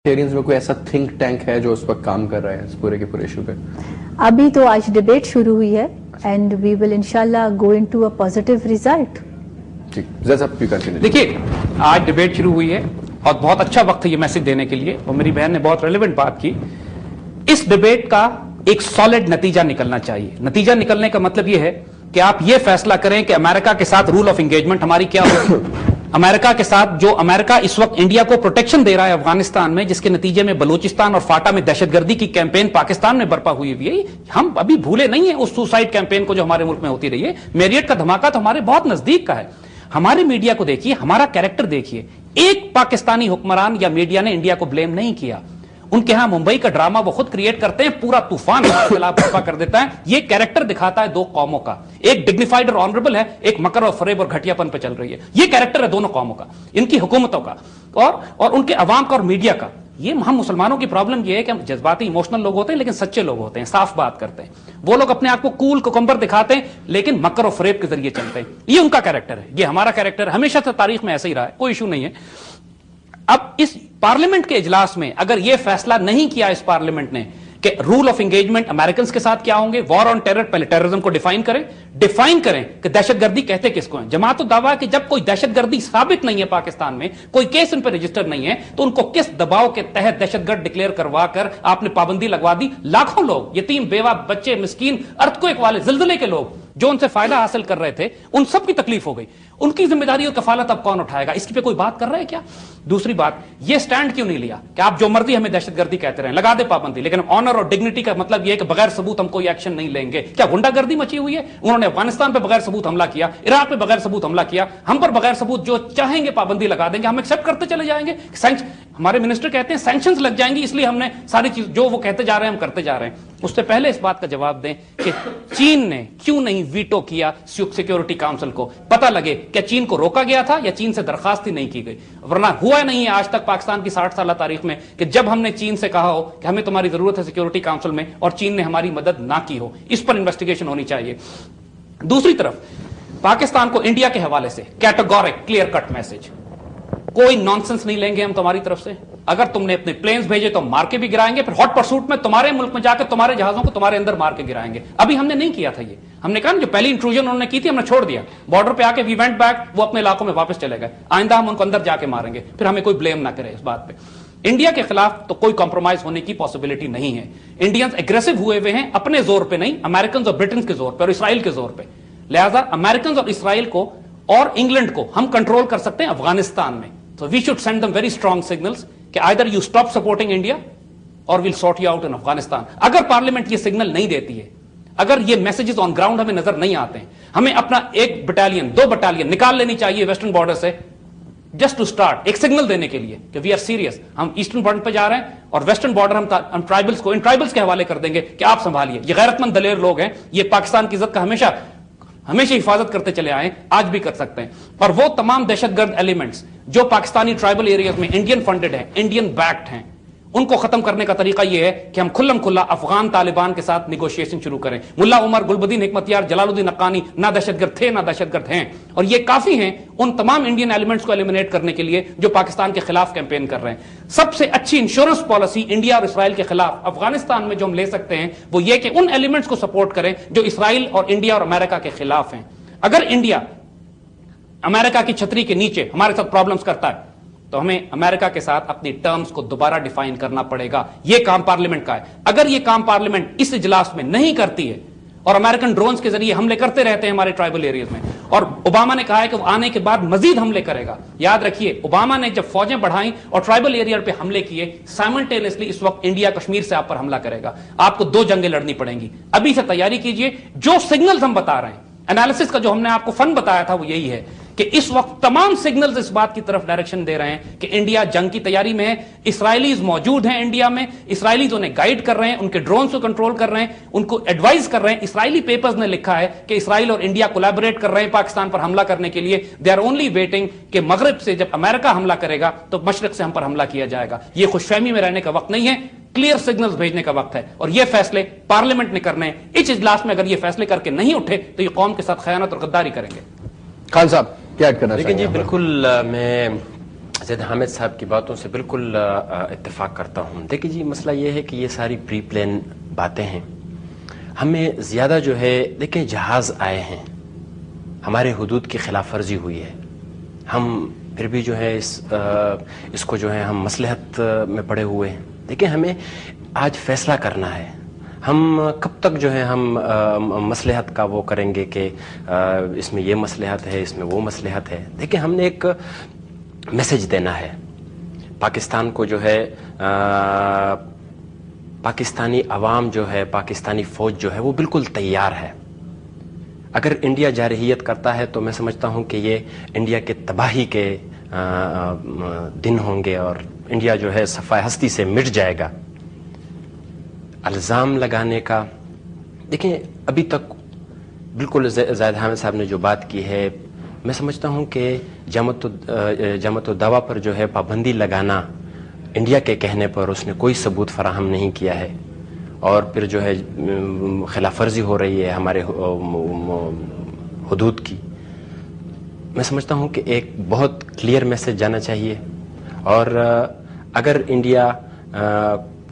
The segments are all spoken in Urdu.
میں کوئی ایسا تھنک ٹینک ہے جو اس وقت کام کر رہا ہے اس پورے کے پورے ایشو پہ؟ ابھی تو آج ڈیبیٹ شروع ہوئی ہے اینڈ وی ول انشاءاللہ گو انٹو اے پازیٹیو ریزلٹ. دیکھیے آج ڈیبیٹ شروع ہوئی ہے اور بہت اچھا وقت ہے یہ میسج دینے کے لیے، اور میری بہن نے بہت ریلیونٹ بات کی. اس ڈیبیٹ کا ایک سالڈ نتیجہ نکلنا چاہیے. نتیجہ نکلنے کا مطلب یہ ہے کہ آپ یہ فیصلہ کریں کہ امریکہ کے ساتھ رول آف انگیجمنٹ ہماری کیا ہو. امریکہ کے ساتھ جو امریکہ اس وقت انڈیا کو پروٹیکشن دے رہا ہے افغانستان میں، جس کے نتیجے میں بلوچستان اور فاٹا میں دہشت گردی کی کیمپین پاکستان میں برپا ہوئی ہے، ہم ابھی بھولے نہیں ہیں اس سوسائڈ کیمپین کو جو ہمارے ملک میں ہوتی رہی ہے. میریٹ کا دھماکہ تو ہمارے بہت نزدیک کا ہے. ہمارے میڈیا کو دیکھیے، ہمارا کیریکٹر دیکھیے. ایک پاکستانی حکمران یا میڈیا نے انڈیا کو بلیم نہیں کیا. ان کے ہاں ممبئی کا ڈرامہ وہ خود کریٹ کرتے ہیں، پورا طوفان ہمارے خلاف برپا کر دیتا ہے. یہ کیریکٹر دکھاتا ہے دو قوموں کا، ایک ڈگنیفائڈ اور آنریبل ہے، ایک مکر اور فریب اور گھٹیا پن پہ چل رہی ہے. یہ کیریکٹر ہے دونوں قوموں کا، ان کی حکومتوں کا اور ان کے عوام کا اور میڈیا کا. یہ ہم مسلمانوں کی پرابلم یہ ہے کہ ہم جذباتی ایموشنل لوگ ہوتے ہیں لیکن سچے لوگ ہوتے ہیں، صاف بات کرتے ہیں. وہ لوگ اپنے آپ کو کول کوکمبر دکھاتے ہیں لیکن مکر و فریب کے ذریعے چلتے ہیں. یہ ان کا کیریکٹر ہے، یہ ہمارا کیریکٹر ہمیشہ سے تاریخ میں ایسا ہی رہا ہے، کوئی ایشو نہیں ہے. اب اس پارلیمنٹ کے اجلاس میں اگر یہ فیصلہ نہیں کیا اس پارلیمنٹ نے کہ رول آف انگیجمنٹ امریکنز کے ساتھ کیا ہوں گے، وار آن ٹیرر، پہلے ٹیررزم کو ڈیفائن کریں کہ دہشت گردی کہتے کس کو ہیں. جماعت الدعویٰ کہ جب کوئی دہشت گردی ثابت نہیں ہے پاکستان میں، کوئی کیس ان پہ رجسٹر نہیں ہے، تو ان کو کس دباؤ کے تحت دہشت گرد ڈکلیئر کروا کر آپ نے پابندی لگوا دی. لاکھوں لوگ، یتیم بیوہ بچے، مسکین، ارتھکویک والے، زلزلے کے لوگ جو ان سے فائدہ حاصل کر رہے تھے، ان سب کی تکلیف ہو گئی. ان کی ذمہ داری اور کفالت اب کون اٹھائے گا؟ اس کی پہ کوئی بات کر رہا ہے کیا؟ دوسری بات، یہ سٹینڈ کیوں نہیں لیا کہ آپ جو مرضی ہمیں دہشت گردی کہتے رہیں، لگا دے پابندی، لیکن آنر اور ڈگنیٹی کا مطلب یہ ہے کہ بغیر ثبوت ہم کوئی ایکشن نہیں لیں گے. کیا غنڈہ گردی مچی ہوئی ہے؟ انہوں نے افغانستان پہ بغیر ثبوت حملہ کیا، عراق پہ بغیر ثبوت حملہ کیا، ہم پر بغیر ثبوت جو چاہیں گے پابندی لگا دیں گے، ہم ایکسپٹ کرتے چلے جائیں گے. ہمارے منسٹر کہتے ہیں سینکشنز لگ جائیں گی، اس لیے ہم نے ساری چیز جو وہ کہتے جا رہے ہیں ہم کرتے جا رہے ہیں. اس سے پہلے اس بات کا جواب دیں کہ چین نے کیوں نہیں ویٹو کیا سیکیورٹی کاؤنسل کو. پتہ لگے کیا چین کو روکا گیا تھا یا چین سے درخواست ہی نہیں کی گئی. ورنہ ہوا نہیں ہے آج تک پاکستان کی 60 سالہ تاریخ میں کہ جب ہم نے چین سے کہا ہو کہ ہمیں تمہاری ضرورت ہے سیکیورٹی کاؤنسل میں اور چین نے ہماری مدد نہ کی ہو. اس پر انویسٹیگیشن ہونی چاہیے. دوسری طرف پاکستان کو انڈیا کے حوالے سے کیٹیگورک کلیئر کٹ میسج، کوئی نانسنس نہیں لیں گے ہم تمہاری طرف سے. اگر تم نے اپنے پلینز بھیجے تو مار کے بھی گرائیں گے، پھر ہاٹ پرسوٹ میں تمہارے ملک میں جا کے تمہارے جہازوں کو تمہارے اندر مار کے گرائیں گے. ابھی ہم نے نہیں کیا تھا یہ. ہم نے کہا جو پہلی انٹروژن انہوں نے کی تھی ہم نے چھوڑ دیا، بارڈر پہ آ کے وی وینٹ بیک، وہ اپنے علاقوں میں واپس چلے گئے. آئندہ ہم ان کو اندر جا کے ماریں گے، پھر ہمیں کوئی بلیم نہ کرے اس بات پہ. انڈیا کے خلاف تو کوئی کمپرومائز ہونے کی پاسبلٹی نہیں ہے. انڈینز اگریسو ہوئے ہوئے ہیں اپنے زور پہ نہیں، امریکنز اور برٹنز کے زور پہ اور اسرائیل کے زور پہ. لہذا امریکنز اور اسرائیل کو اور انگلینڈ کو ہم کنٹرول کر سکتے ہیں افغانستان میں. So we should send them very strong signals کہ either you stop supporting India or we'll sort you out in Afghanistan. اگر پارلیمنٹ یہ سگنل نہیں دیتی ہے، اگر یہ میسیجز آن گراؤنڈ ہمیں نظر نہیں آتے ہیں، ہمیں اپنا ایک بٹالین 2 بٹالین نکال لینی چاہیے ویسٹرن بارڈر سے، جسٹ ٹو اسٹارٹ، ایک سگنل دینے کے لیے کہ وی آر سیریس. ہم ایسٹرن بارڈر پہ جا رہے ہیں اور ویسٹرن بارڈر ہم ٹرائبلز کو ان ٹرائبلز کے حوالے کر دیں گے کہ آپ سنبھالیے. یہ غیرت مند دلیر لوگ ہیں، یہ پاکستان کی عزت کا ہمیشہ حفاظت کرتے چلے آئے، آج بھی کر سکتے ہیں. اور وہ تمام دہشت گرد ایلیمنٹس جو پاکستانی ٹرائبل ایریاز میں انڈین فنڈڈ ہیں، انڈین بیکڈ ہیں، ان کو ختم کرنے کا طریقہ یہ ہے کہ ہم کھلم کھلا افغان طالبان کے ساتھ نیگوشیشن شروع کریں. ملا عمر، گلبدین حکمتیار، جلال الدین حقانی نہ دہشت گرد تھے نہ دہشت گرد ہیں، اور یہ کافی ہیں ان تمام انڈین ایلیمنٹس کو ایلیمنیٹ کرنے کے لیے جو پاکستان کے خلاف کیمپین کر رہے ہیں. سب سے اچھی انشورنس پالیسی انڈیا اور اسرائیل کے خلاف افغانستان میں جو ہم لے سکتے ہیں وہ یہ کہ ان ایلیمنٹس کو سپورٹ کریں جو اسرائیل اور انڈیا اور امریکہ کے خلاف ہیں. اگر انڈیا امریکہ کی چھتری کے نیچے ہمارے ساتھ پرابلمز کرتا ہے تو ہمیں امریکہ کے ساتھ اپنی ٹرمز کو دوبارہ ڈیفائن کرنا پڑے گا. یہ کام پارلیمنٹ کا ہے. اگر یہ کام پارلیمنٹ اس اجلاس میں نہیں کرتی ہے اور امریکن ڈرونز کے ذریعے حملے کرتے رہتے ہیں ہمارے ٹرائبل ایریاز میں، اور اوباما نے کہا ہے کہ وہ آنے کے بعد مزید حملے کرے گا. یاد رکھیے اوباما نے جب فوجیں بڑھائیں اور ٹرائبل ایریا پہ حملے کیے، سائملٹینیسلی اس وقت انڈیا کشمیر سے آپ پر حملہ کرے گا. آپ کو 2 جنگیں لڑنی پڑیں گی. ابھی سے تیاری کیجئے. جو سگنلز ہم بتا رہے ہیں، انالیسس کا جو ہم نے آپ کو فن بتایا تھا وہ یہی ہے کہ اس وقت تمام سگنلز اس بات کی طرف ڈائریکشن دے رہے ہیں کہ انڈیا جنگ کی تیاری میں ہے. اسرائیلیز موجود ہیں انڈیا میں، اسرائیلیز انہیں گائیڈ کر رہے ہیں، ان کے ڈرونز کو کنٹرول کر رہے ہیں، ان کو ایڈوائز کر رہے ہیں. اسرائیلی پیپرز نے لکھا ہے کہ اسرائیل اور انڈیا کولیبریٹ کر رہے ہیں پاکستان پر حملہ کرنے کے لیے. دے آر اونلی ویٹنگ کہ مغرب سے جب امریکہ حملہ کرے گا تو مشرق سے ہم پر حملہ کیا جائے گا. یہ خوش فہمی میں رہنے کا وقت نہیں ہے، کلیئر سگنلز بھیجنے کا وقت ہے. اور یہ فیصلے پارلیمنٹ نے کرنے ہیں. اس اجلاس میں اگر یہ فیصلے کر کے نہیں اٹھے تو یہ قوم کے ساتھ خیانت اور غداری کریں گے. خان صاحب کیا ایڈ کرنا لیکن جی بالکل میں زید حامد صاحب کی باتوں سے بالکل اتفاق کرتا ہوں. دیکھیے جی مسئلہ یہ ہے کہ یہ ساری پری پلان باتیں ہیں. ہمیں زیادہ جو ہے دیکھیں جہاز آئے ہیں, ہمارے حدود کی خلاف ورزی ہوئی ہے, ہم پھر بھی جو ہے اس کو جو ہے ہم مصلحت میں پڑے ہوئے ہیں. دیکھیں ہمیں آج فیصلہ کرنا ہے, ہم کب تک جو ہے ہم مصلحت کا وہ کریں گے کہ اس میں یہ مصلحت ہے, اس میں وہ مصلحت ہے. دیکھیں ہم نے ایک میسج دینا ہے پاکستان کو, جو ہے پاکستانی عوام جو ہے, پاکستانی فوج جو ہے وہ بالکل تیار ہے. اگر انڈیا جارحیت کرتا ہے تو میں سمجھتا ہوں کہ یہ انڈیا کے تباہی کے دن ہوں گے اور انڈیا جو ہے صفائے ہستی سے مٹ جائے گا. الزام لگانے کا دیکھیں ابھی تک بالکل زید حامد صاحب نے جو بات کی ہے, میں سمجھتا ہوں کہ جامعۃ الدعویٰ پر جو ہے پابندی لگانا انڈیا کے کہنے پر اس نے کوئی ثبوت فراہم نہیں کیا ہے, اور پھر جو ہے خلاف ورزی ہو رہی ہے ہمارے حدود کی. میں سمجھتا ہوں کہ ایک بہت کلیئر میسج جانا چاہیے, اور اگر انڈیا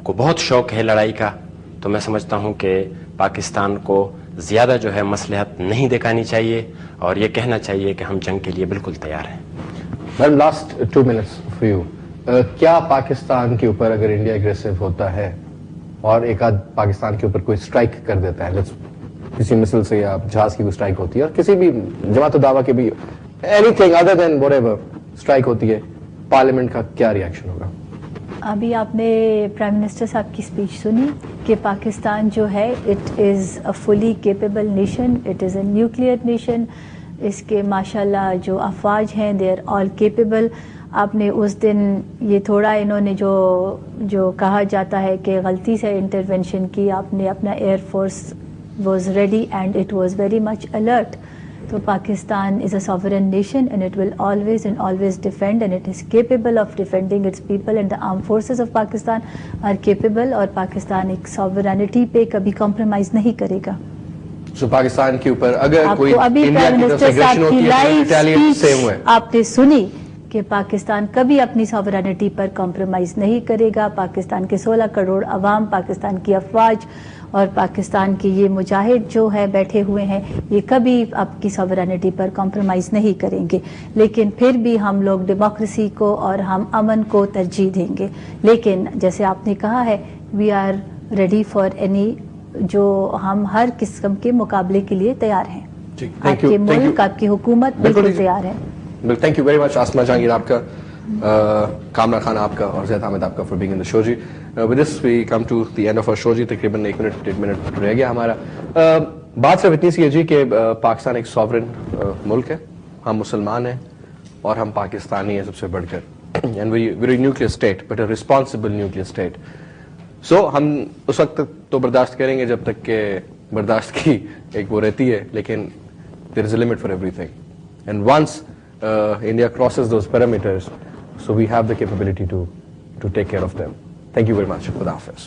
کو بہت شوق ہے لڑائی کا تو میں سمجھتا ہوں کہ پاکستان کو زیادہ جو ہے مصلحت نہیں دکھانی چاہیے اور یہ کہنا چاہیے کہ ہم جنگ کے لیے بالکل تیار ہیں. میم لاسٹ 2 minutes فار یو, کیا پاکستان کے اوپر اگر انڈیا اگریسو ہوتا ہے اور ایک آدھ پاکستان کے اوپر کوئی اسٹرائک کر دیتا ہے, کسی مثل سے یا جہاز کی کوئی اسٹرائک ہوتی ہے اور کسی بھی جماعت الدعویٰ کے بھی anything other than whatever strike ہوتی ہے, پارلیمنٹ کا کیا ریئیکشن ہوگا؟ ابھی آپ نے پرائم منسٹر صاحب کی اسپیچ سنی کہ پاکستان جو ہے it is a fully capable nation, it is a nuclear nation. اس کے ماشاءاللہ جو افواج ہیں دے آر آل کیپیبل. آپ نے اس دن یہ تھوڑا انہوں نے جو کہا جاتا ہے کہ غلطی سے انٹرونشن کی, آپ نے اپنا air force was ready and it was very much alert. تو Pakistan is a sovereign nation and it will always defend and it is capable of defending its people and the armed forces of Pakistan are capable, اور پاکستان ایک sovereignty پہ کبھی compromise نہیں کرے گا. سو پاکستان کے اوپر اگر کوئی ابھی انڈیا پرائم کی طرف سے منسٹر اگریشن صاحب کی ہوتی ہے تو لائیو ریٹیلیٹ سیم ہوئے. آپ نے سنی کہ پاکستان کبھی اپنی ساورینٹی پر کمپرومائز نہیں کرے گا. پاکستان کے 16 کروڑ عوام, پاکستان کی افواج اور پاکستان کے یہ مجاہد جو ہے بیٹھے ہوئے ہیں, یہ کبھی آپ کی ساورینٹی پر کمپرومائز نہیں کریں گے. لیکن پھر بھی ہم لوگ ڈیموکریسی کو اور ہم امن کو ترجیح دیں گے. لیکن جیسے آپ نے کہا ہے we are ready for any, جو ہم ہر قسم کے مقابلے کے لیے تیار ہیں. آپ کے ملک, آپ کی حکومت بالکل تیار ہے. تھینک یو ویری مچ آسما جہانگیر آپ کا, کامرا خان آپ کا اور زید حامد آپ کا for being in the show. جی with this we come to the end of our show. جی تقریباً 1 منٹ رہ گیا ہمارا. بات صرف اتنی سی ہے جی کہ پاکستان ایک سوورن ملک ہے, ہم مسلمان ہیں اور ہم پاکستانی ہیں سب سے بڑھ کر, and very nuclear state but a responsible nuclear state. So ہم اس وقت تک تو برداشت کریں گے جب تک کہ برداشت کی ایک وہ رہتی ہے, لیکن there is a limit for everything, and once India crosses those parameters, so we have the capability to take care of them. Thank you very much. Khuda Hafiz.